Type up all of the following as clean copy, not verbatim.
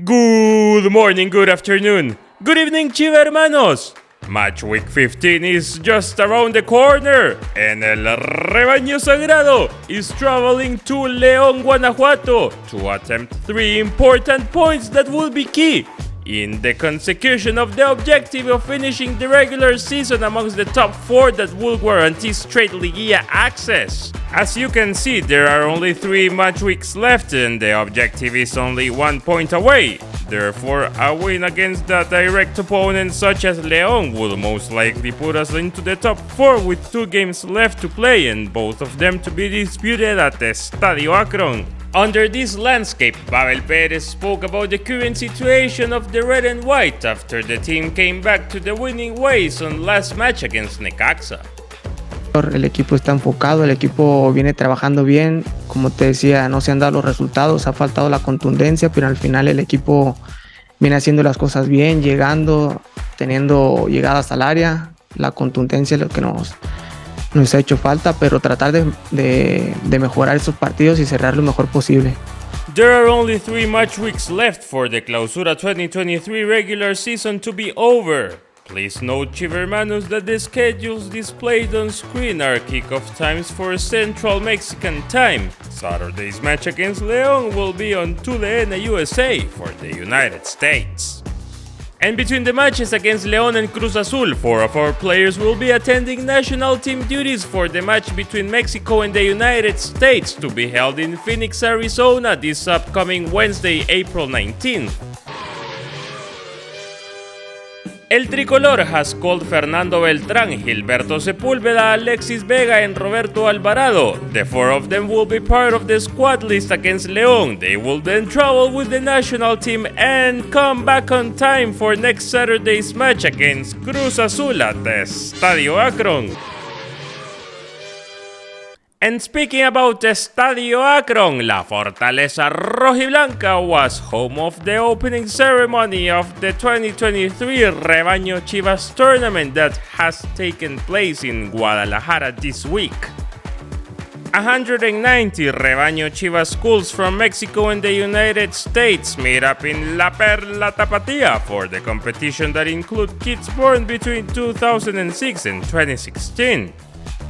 Good morning, good afternoon, good evening, Chivas Hermanos! Match Week 15 is just around the corner, and el Rebaño Sagrado is traveling to León, Guanajuato to attempt 3 important points that will be key in the consecution of the objective of finishing the regular season amongst the top 4 that will guarantee straight Liga access. As you can see, there are only 3 match weeks left and the objective is only 1 point away. Therefore, a win against a direct opponent such as León will most likely put us into the top 4 with 2 games left to play and both of them to be disputed at the Estadio Akron. Under this landscape, Pavel Pérez spoke about the current situation of the red and white after the team came back to the winning ways on last match against Necaxa. El equipo está enfocado, el equipo viene trabajando bien, como te decía, no se han dado los resultados, ha faltado la contundencia, pero al final el equipo viene haciendo las cosas bien, llegando, teniendo llegadas al área, la contundencia es lo que nos ha hecho falta, pero tratar de mejorar esos partidos y cerrar lo mejor posible. There are only 3 match weeks left for the Clausura 2023 regular season to be over. Please note, Chivermanos, that the schedules displayed on screen are kickoff times for Central Mexican time. Saturday's match against León will be on TUDN USA for the United States. And between the matches against León and Cruz Azul, 4 of our players will be attending national team duties for the match between Mexico and the United States to be held in Phoenix, Arizona this upcoming Wednesday, April 19th. El tricolor has called Fernando Beltrán, Gilberto Sepúlveda, Alexis Vega and Roberto Alvarado. The 4 of them will be part of the squad list against León. They will then travel with the national team and come back on time for next Saturday's match against Cruz Azul at the Estadio Akron. And speaking about Estadio Akron, La Fortaleza Rojiblanca was home of the opening ceremony of the 2023 Rebaño Chivas tournament that has taken place in Guadalajara this week. 190 Rebaño Chivas schools from Mexico and the United States made up in La Perla Tapatía for the competition that include kids born between 2006 and 2016.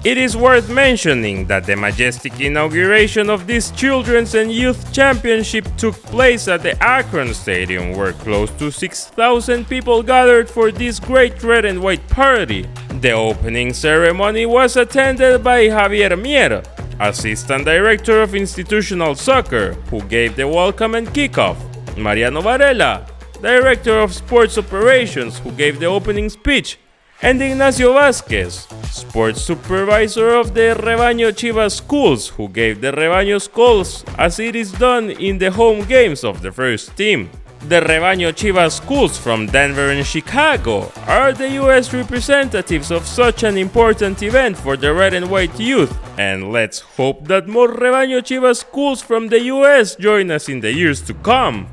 It is worth mentioning that the majestic inauguration of this Children's and Youth Championship took place at the Akron Stadium, where close to 6,000 people gathered for this great red and white party. The opening ceremony was attended by Javier Mier, Assistant Director of Institutional Soccer, who gave the welcome and kickoff, Mariano Varela, Director of Sports Operations, who gave the opening speech, and Ignacio Vázquez, Sports Supervisor of the Rebaño Chivas schools, who gave the Rebaño calls as it is done in the home games of the first team. The Rebaño Chivas schools from Denver and Chicago are the US representatives of such an important event for the red and white youth, and let's hope that more Rebaño Chivas schools from the US join us in the years to come.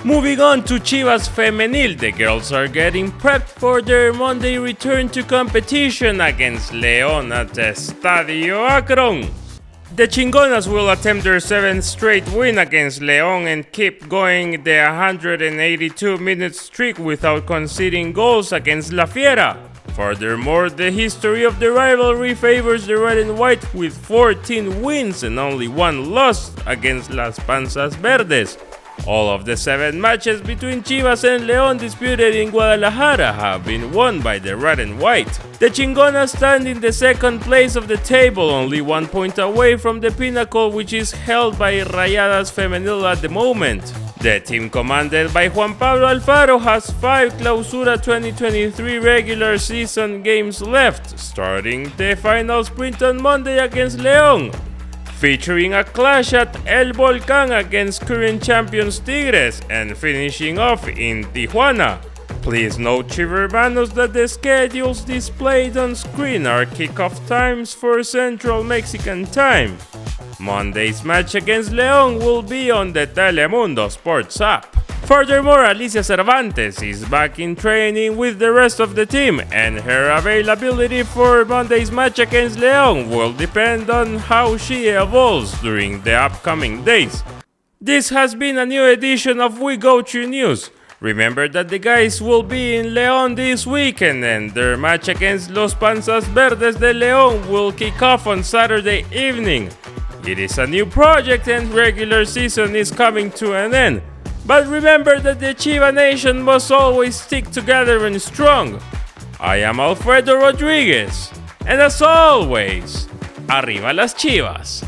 Moving on to Chivas Femenil, the girls are getting prepped for their Monday return to competition against León at the Estadio Akron. The Chingonas will attempt their 7th straight win against León and keep going the 182-minute streak without conceding goals against La Fiera. Furthermore, the history of the rivalry favors the red and white with 14 wins and only 1 loss against Las Panzas Verdes. All of the 7 matches between Chivas and León disputed in Guadalajara have been won by the red and white. The Chingonas stand in the 2nd place of the table, only 1 point away from the pinnacle, which is held by Rayadas Femenil at the moment. The team commanded by Juan Pablo Alfaro has 5 Clausura 2023 regular season games left, starting the final sprint on Monday against León, featuring a clash at El Volcán against current champions Tigres, and finishing off in Tijuana. Please note, Chivermanos, that the schedules displayed on screen are kickoff times for Central Mexican time. Monday's match against León will be on the Telemundo Sports app. Furthermore, Alicia Cervantes is back in training with the rest of the team, and her availability for Monday's match against León will depend on how she evolves during the upcoming days. This has been a new edition of We Go To News. Remember that the guys will be in León this weekend, and their match against Los Panzas Verdes de León will kick off on Saturday evening. It is a new project and regular season is coming to an end. But remember that the Chiva Nation must always stick together and strong. I am Alfredo Rodríguez, and as always, arriba las Chivas.